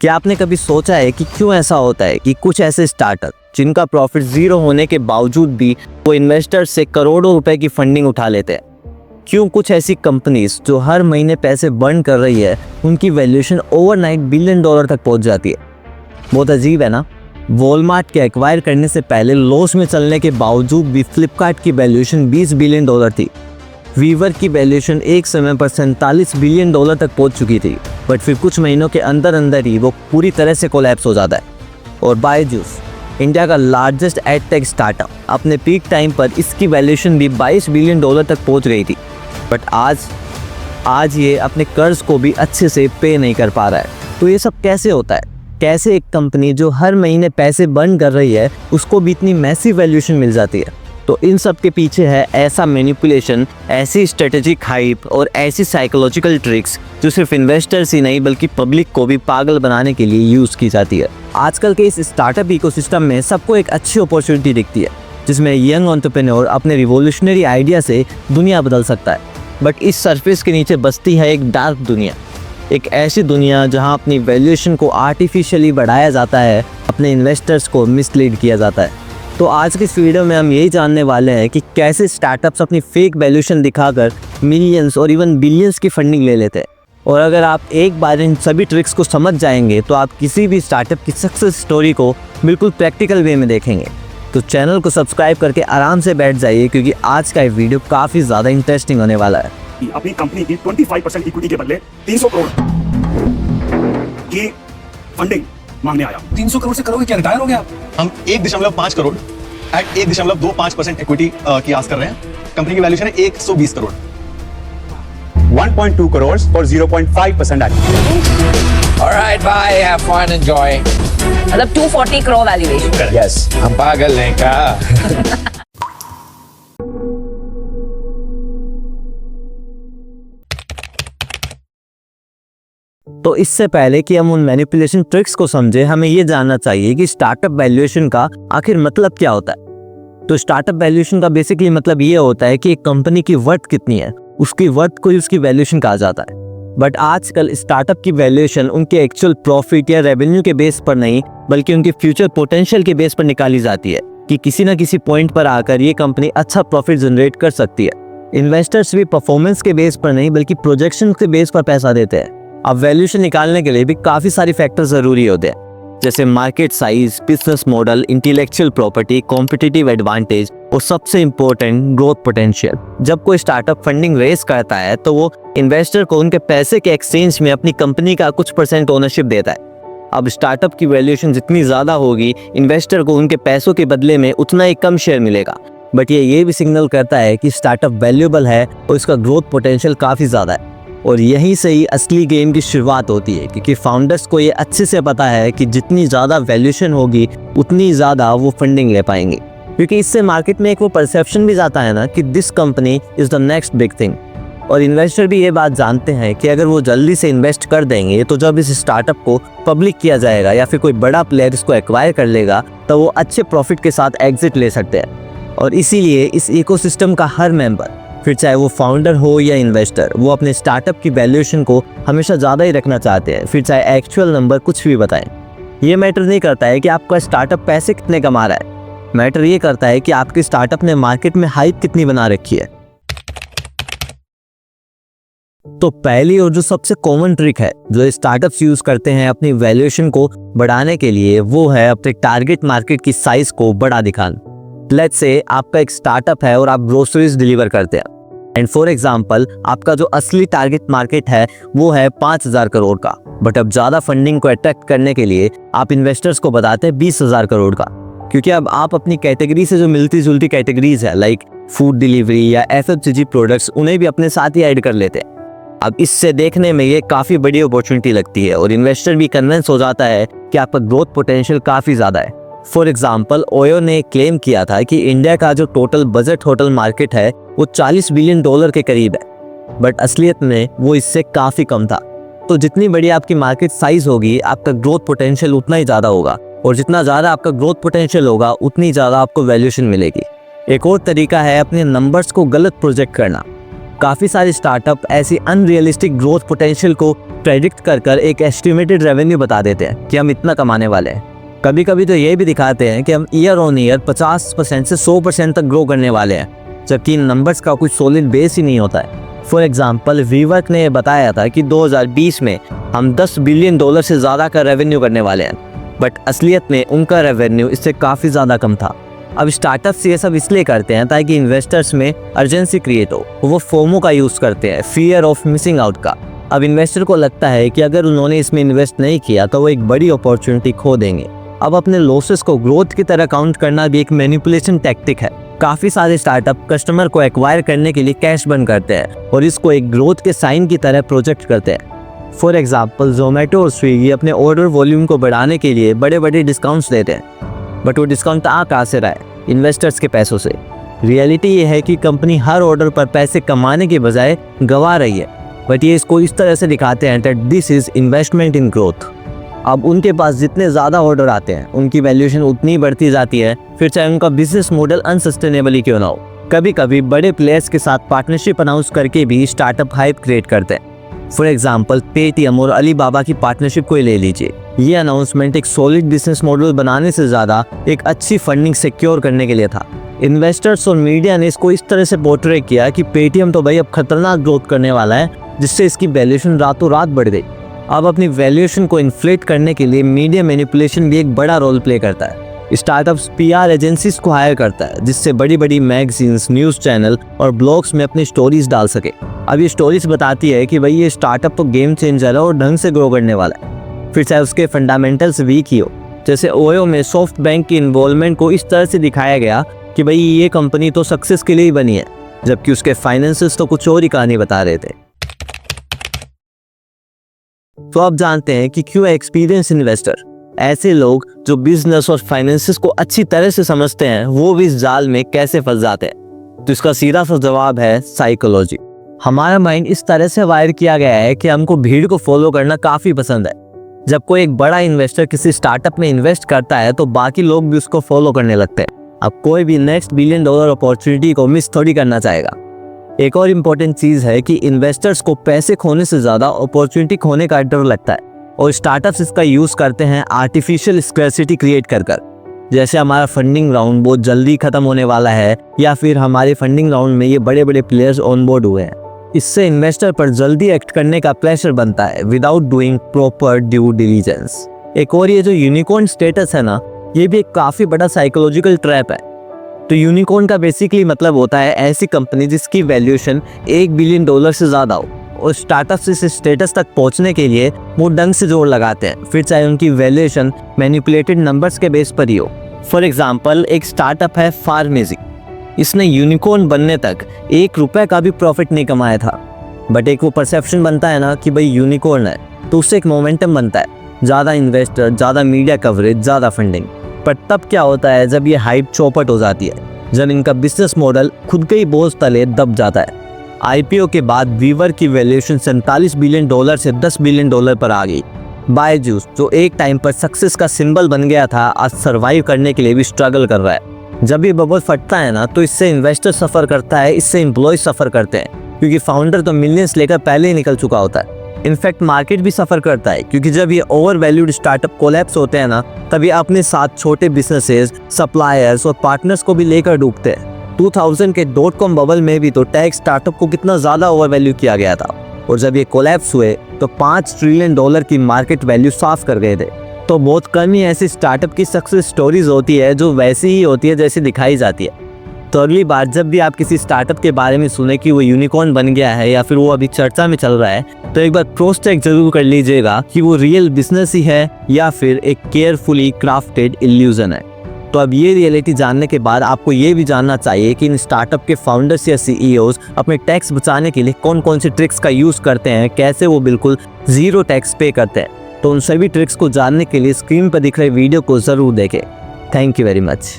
क्या आपने कभी सोचा है कि क्यों ऐसा होता है कि कुछ ऐसे स्टार्टअप जिनका प्रॉफिट जीरो होने के बावजूद भी वो इन्वेस्टर्स से करोड़ों रुपए की फंडिंग उठा लेते हैं? क्यों कुछ ऐसी कंपनीज जो हर महीने पैसे बर्न कर रही है उनकी वैल्यूएशन ओवरनाइट बिलियन डॉलर तक पहुंच जाती है? बहुत अजीब है ना। वॉलमार्ट के एक्वायर करने से पहले लॉस में चलने के बावजूद भी फ्लिपकार्ट की वैल्यूएशन 20 बिलियन डॉलर थी। वीवर की वैल्यूएशन एक समय पर 47 बिलियन डॉलर तक पहुंच चुकी थी, बट फिर कुछ महीनों के अंदर अंदर ही वो पूरी तरह से कोलैप्स हो जाता है। और बायजूस, इंडिया का लार्जेस्ट एडटेक स्टार्टअप, अपने पीक टाइम पर इसकी वैल्यूएशन भी 22 बिलियन डॉलर तक पहुंच गई थी, बट आज ये अपने कर्ज को भी अच्छे से पे नहीं कर पा रहा है। तो ये सब कैसे होता है? कैसे एक कंपनी जो हर महीने पैसे बर्न कर रही है उसको भी इतनी मैसिव वैल्यूएशन मिल जाती है? तो इन सब के पीछे है ऐसा मैनिपुलेशन, ऐसी स्ट्रेटेजिक हाइप और ऐसी साइकोलॉजिकल ट्रिक्स जो सिर्फ इन्वेस्टर्स ही नहीं बल्कि पब्लिक को भी पागल बनाने के लिए यूज़ की जाती है। आजकल के इस स्टार्टअप इकोसिस्टम में सबको एक अच्छी अपॉर्चुनिटी दिखती है जिसमें यंग एंटरप्रेन्योर अपने रिवोल्यूशनरी आइडिया से दुनिया बदल सकता है। बट इस सरफेस के नीचे बसती है एक डार्क दुनिया, एक ऐसी दुनिया जहां अपनी वैल्यूएशन को आर्टिफिशियली बढ़ाया जाता है, अपने इन्वेस्टर्स को मिसलीड किया जाता है। तो आज की इस वीडियो में हम यही जानने वाले हैं कि कैसे स्टार्टअप्स अपनी फेक वैल्यूएशन दिखाकर मिलियंस और इवन बिलियंस की फंडिंग ले लेते हैं। और अगर आप एक बार इन सभी ट्रिक्स को समझ जाएंगे तो आप किसी भी स्टार्टअप की सक्सेस स्टोरी को बिल्कुल प्रैक्टिकल वे में देखेंगे। तो चैनल को सब्सक्राइब करके आराम से बैठ जाइए क्योंकि आज का ये वीडियो काफ़ी ज़्यादा इंटरेस्टिंग होने वाला है। अपनी कंपनी की 25% इक्विटी के बदले 300 करोड़ की फंडिंग मांगने आया। 300 करोड़ से करोगे क्या? रिटायर हो गया आप? हम 1.5 करोड़ एट 1.25% इक्विटी की आस कर रहे हैं। कंपनी की वैल्यूएशन है 120 करोड़। 1.2 करोड़ और 0.5% Alright, bye. Have fun, enjoy. मतलब 240 करोड़ वैल्यूएशन। Yes. हम पागल हैं का? तो इससे पहले कि हम उन मैनिपुलेशन ट्रिक्स को समझे, हमें ये जानना चाहिए कि स्टार्टअप वैल्यूएशन का आखिर मतलब क्या होता है। तो स्टार्टअप वैल्यूएशन का बेसिकली मतलब ये होता है कि एक कंपनी की वर्थ कितनी है, उसकी वर्थ को ही उसकी वैल्यूएशन कहा जाता है। बट आजकल स्टार्टअप की वैल्यूएशन उनके एक्चुअल प्रॉफिट या रेवेन्यू के बेस पर नहीं बल्कि उनके फ्यूचर पोटेंशियल के बेस पर निकाली जाती है कि किसी न किसी पॉइंट पर आकर ये कंपनी अच्छा प्रॉफिट जनरेट कर सकती है। इन्वेस्टर्स भी परफॉर्मेंस के बेस पर नहीं बल्कि प्रोजेक्शन के बेस पर पैसा देते हैं। अब वैल्यूएशन निकालने के लिए भी काफ़ी सारी फैक्टर ज़रूरी होते हैं, जैसे market size, business model, intellectual property, competitive advantage और सबसे इम्पोर्टेंट ग्रोथ पोटेंशियल। जब कोई स्टार्टअप फंडिंग रेज करता है तो वो इन्वेस्टर को उनके पैसे के एक्सचेंज में अपनी कंपनी का कुछ % ओनरशिप देता है। अब स्टार्टअप की वैल्यूएशन जितनी ज़्यादा होगी, इन्वेस्टर को उनके पैसों के बदले में उतना ही कम शेयर मिलेगा। बट ये भी सिग्नल करता है कि स्टार्टअप वैल्यूएबल है और इसका ग्रोथ पोटेंशियल काफ़ी ज़्यादा है। और यहीं से ही असली गेम की शुरुआत होती है क्योंकि फाउंडर्स को ये अच्छे से पता है कि जितनी ज़्यादा वैल्यूएशन होगी उतनी ज़्यादा वो फंडिंग ले पाएंगे, क्योंकि इससे मार्केट में एक वो परसेप्शन भी जाता है ना कि this company is the next big thing. और इन्वेस्टर भी ये बात जानते हैं कि अगर वो जल्दी से इन्वेस्ट कर देंगे तो जब इस स्टार्टअप को पब्लिक किया जाएगा या फिर कोई बड़ा प्लेयर इसको एक्वायर कर लेगा तो वो अच्छे प्रॉफिट के साथ एग्जिट ले सकते हैं। और इसीलिए इस इकोसिस्टम का हर मेंबर, फिर चाहे वो फाउंडर हो या इन्वेस्टर, वो अपने स्टार्टअप की वैल्यूएशन को हमेशा ज़्यादा ही रखना चाहते हैं, फिर चाहे एक्चुअल नंबर कुछ भी बताएं। ये मैटर नहीं करता है कि आपका स्टार्टअप पैसे कितने कमा रहा है, मैटर ये करता है कि आपके स्टार्टअप ने मार्केट में हाइप कितनी बना रखी है। तो पहली और जो सबसे कॉमन ट्रिक है जो स्टार्टअप्स यूज़ करते हैं अपनी वैल्यूएशन को बढ़ाने के लिए, वो है अपने टारगेट मार्केट की साइज को बड़ा दिखाना। लेट्स से आपका एक स्टार्टअप है और आप ग्रोसरीज डिलीवर करते हैं एंड फॉर एग्जाम्पल आपका जो असली टारगेट मार्केट है वो है 5000 करोड़ का। बट अब ज़्यादा फंडिंग को अट्रैक्ट करने के लिए आप इन्वेस्टर्स को बताते हैं 20,000 करोड़ का, क्योंकि अब आप अपनी कैटेगरी से जो मिलती जुलती कैटेगरीज है लाइक फूड डिलीवरी या FMCG प्रोडक्ट्स, उन्हें भी अपने साथ ही ऐड कर लेते हैं। अब इससे देखने में ये काफ़ी बड़ी अपॉर्चुनिटी लगती है और इन्वेस्टर भी कन्विंस हो जाता है कि आपका ग्रोथ पोटेंशियल काफ़ी ज़्यादा है। फॉर एग्जाम्पल ओयो ने क्लेम किया था कि इंडिया का जो टोटल बजट होटल मार्केट है वो 40 बिलियन डॉलर के करीब है, बट असलियत में वो इससे काफ़ी कम था। तो जितनी बड़ी आपकी मार्केट साइज होगी आपका ग्रोथ पोटेंशियल उतना ही ज़्यादा होगा, और जितना ज़्यादा आपका ग्रोथ पोटेंशियल होगा उतनी ज़्यादा आपको वैल्यूएशन मिलेगी। एक और तरीका है अपने नंबर्स को गलत प्रोजेक्ट करना। काफ़ी सारे स्टार्टअप ऐसी अनरियलिस्टिक ग्रोथ पोटेंशियल को प्रेडिक्ट कर एक एस्टिमेटेड रेवेन्यू बता देते हैं कि हम इतना कमाने वाले हैं। कभी कभी तो ये भी दिखाते हैं कि हम ईयर ऑन ईयर 50% से 100% तक ग्रो करने वाले हैं, जबकि इन नंबर्स का कुछ सॉलिड बेस ही नहीं होता है। फॉर एग्जाम्पल, वीवर्क ने बताया था कि 2020 में हम $10 बिलियन से ज़्यादा का रेवेन्यू करने वाले हैं, बट असलियत में उनका रेवेन्यू इससे काफ़ी ज़्यादा कम था। अब स्टार्टअप्स ये सब इसलिए करते हैं ताकि इन्वेस्टर्स में अर्जेंसी क्रिएट हो। वो फोमो का यूज़ करते हैं, फियर ऑफ मिसिंग आउट का। अब इन्वेस्टर को लगता है कि अगर उन्होंने इसमें इन्वेस्ट नहीं किया तो वो एक बड़ी अपॉर्चुनिटी खो देंगे। अब अपने लॉसेस को ग्रोथ की तरह काउंट करना भी एक मैनिपुलेशन टैक्टिक है। काफ़ी सारे स्टार्टअप कस्टमर को एक्वायर करने के लिए कैश बर्न करते हैं और इसको एक ग्रोथ के साइन की तरह प्रोजेक्ट करते हैं। फॉर एग्जाम्पल, जोमेटो और स्विगी अपने ऑर्डर वॉल्यूम को बढ़ाने के लिए बड़े बड़े डिस्काउंट्स देते हैं, बट वो डिस्काउंट आ कहाँ से रहा है? इन्वेस्टर्स के पैसों से। रियलिटी ये है कि कंपनी हर ऑर्डर पर पैसे कमाने के बजाय गंवा रही है, बट ये इसको इस तरह से दिखाते हैं that this is investment in growth. अब उनके पास जितने ज़्यादा ऑर्डर आते हैं उनकी वैल्यूएशन उतनी बढ़ती जाती है, फिर चाहे उनका बिजनेस मॉडल अनसस्टेनेबल ही क्यों ना हो। कभी कभी बड़े प्लेयर्स के साथ पार्टनरशिप अनाउंस करके भी स्टार्टअप हाइप क्रिएट करते हैं। फॉर एग्जाम्पल, पेटीएम और अलीबाबा की पार्टनरशिप को ही ले लीजिए। ये अनाउंसमेंट एक सॉलिड बिजनेस मॉडल बनाने से ज़्यादा एक अच्छी फंडिंग सिक्योर करने के लिए था। इन्वेस्टर्स और मीडिया ने इसको इस तरह से पोर्ट्रे किया कि पेटीएम तो भाई अब खतरनाक ग्रोथ करने वाला है, जिससे इसकी वैल्यूएशन रातों रात बढ़ गई। अब अपनी वैल्यूएशन को इन्फ्लेट करने के लिए मीडिया मैनिपुलेशन भी एक बड़ा रोल प्ले करता है। स्टार्टअप्स पीआर एजेंसीज को हायर करता है, जिससे बड़ी बड़ी मैगजीन्स, न्यूज़ चैनल और ब्लॉग्स में अपनी स्टोरीज डाल सके। अब ये स्टोरीज बताती है कि भाई ये स्टार्टअप तो गेम चेंजर है और ढंग से ग्रो करने वाला है, फिर चाहे उसके फंडामेंटल्स वीक ही हो। जैसे ओयो में सॉफ्ट बैंक की इन्वॉल्वमेंट को इस तरह से दिखाया गया कि भाई ये कंपनी तो सक्सेस के लिए ही बनी है, जबकि उसके फाइनेंसेस तो कुछ और ही कहानी बता रहे थे। तो अब जानते हैं कि क्यों एक्सपीरियंस इन्वेस्टर, ऐसे लोग जो बिजनेस और फाइनेंसेस को अच्छी तरह से समझते हैं, वो भी इस जाल में कैसे फंस जाते हैं। तो इसका सीधा सा जवाब है साइकोलॉजी। हमारा माइंड इस तरह से वायर किया गया है कि हमको भीड़ को फॉलो करना काफी पसंद है। जब कोई एक बड़ा इन्वेस्टर किसी स्टार्टअप में इन्वेस्ट करता है तो बाकी लोग भी उसको फॉलो करने लगते हैं। अब कोई भी नेक्स्ट $1 बिलियन अपॉर्चुनिटी को मिस थोड़ी करना चाहेगा। एक और इम्पोर्टेंट चीज़ है कि इन्वेस्टर्स को पैसे खोने से ज़्यादा अपॉर्चुनिटी खोने का डर लगता है, और स्टार्टअप्स इसका यूज़ करते हैं आर्टिफिशियल स्कैर्सिटी क्रिएट कर। जैसे हमारा फंडिंग राउंड बहुत जल्दी ख़त्म होने वाला है, या फिर हमारे फंडिंग राउंड में ये बड़े बड़े प्लेयर्स ऑन बोर्ड हुए हैं। इससे इन्वेस्टर पर जल्दी एक्ट करने का प्रेशर बनता है without doing proper due diligence. एक और ये जो यूनिकॉर्न स्टेटस है ना, ये भी एक काफ़ी बड़ा साइकोलॉजिकल ट्रैप है। तो यूनिकॉर्न का बेसिकली मतलब होता है ऐसी कंपनी जिसकी वैल्यूएशन $1 बिलियन से ज़्यादा हो, और स्टार्टअप्स इस स्टेटस तक पहुंचने के लिए वो ढंग से जोर लगाते हैं, फिर चाहे उनकी वैल्यूएशन मैनिपुलेटेड नंबर्स के बेस पर ही हो। फॉर एग्जांपल, एक स्टार्टअप है फार्मेसी। इसने यूनिकॉर्न बनने तक $1 का भी प्रॉफिट नहीं कमाया था, बट एक वो परसेप्शन बनता है ना कि भाई यूनिकॉर्न है, तो उससे एक मोमेंटम बनता है, ज़्यादा इन्वेस्टर, ज़्यादा मीडिया कवरेज, ज़्यादा फंडिंग। पर तब क्या होता है जब ये हाइप चौपट हो जाती है, जब इनका बिजनेस मॉडल खुद के ही बोझ तले दब जाता है। आईपीओ के बाद वीवर की वैल्यूएशन $47 बिलियन से $10 बिलियन पर आ गई। बायजूस, जो एक टाइम पर सक्सेस का सिंबल बन गया था, आज सर्वाइव करने के लिए भी स्ट्रगल कर रहा है। जब ये बबल फटता है ना, तो इससे इन्वेस्टर सफ़र करता है, इससे एम्प्लॉय सफ़र करते हैं, क्योंकि फाउंडर तो मिलियंस लेकर पहले ही निकल चुका होता है। इनफैक्ट मार्केट भी सफ़र करता है, क्योंकि जब ये ओवर वैल्यूड स्टार्टअप कोलैप्स होते हैं ना, तब ये अपने साथ छोटे बिजनेसेस, सप्लायर्स और पार्टनर्स को भी लेकर डूबते हैं। 2000 के .com बबल में भी तो टेक स्टार्टअप को कितना ज़्यादा ओवर वैल्यू किया गया था, और जब ये कोलैप्स हुए तो $5 ट्रिलियन की मार्केट वैल्यू साफ कर गए थे। तो बहुत कम ही ऐसी स्टार्टअप की सक्सेस स्टोरीज होती है जो वैसी ही होती है जैसी दिखाई जाती है। तो अगली बार जब भी आप किसी स्टार्टअप के बारे में सुने कि वो यूनिकॉर्न बन गया है या फिर वो अभी चर्चा में चल रहा है, तो एक बार क्रॉस चेक जरूर कर लीजिएगा कि वो रियल बिजनेस ही है या फिर एक केयरफुली क्राफ्टेड इल्यूजन है। तो अब ये रियलिटी जानने के बाद आपको ये भी जानना चाहिए कि इन स्टार्टअप के फाउंडर्स या सीईओज अपने टैक्स बचाने के लिए कौन कौन से ट्रिक्स का यूज़ करते हैं, कैसे वो बिल्कुल ज़ीरो टैक्स पे करते हैं। तो उन सभी ट्रिक्स को जानने के लिए स्क्रीन पर दिख रहे वीडियो को ज़रूर देखें। Thank you very much.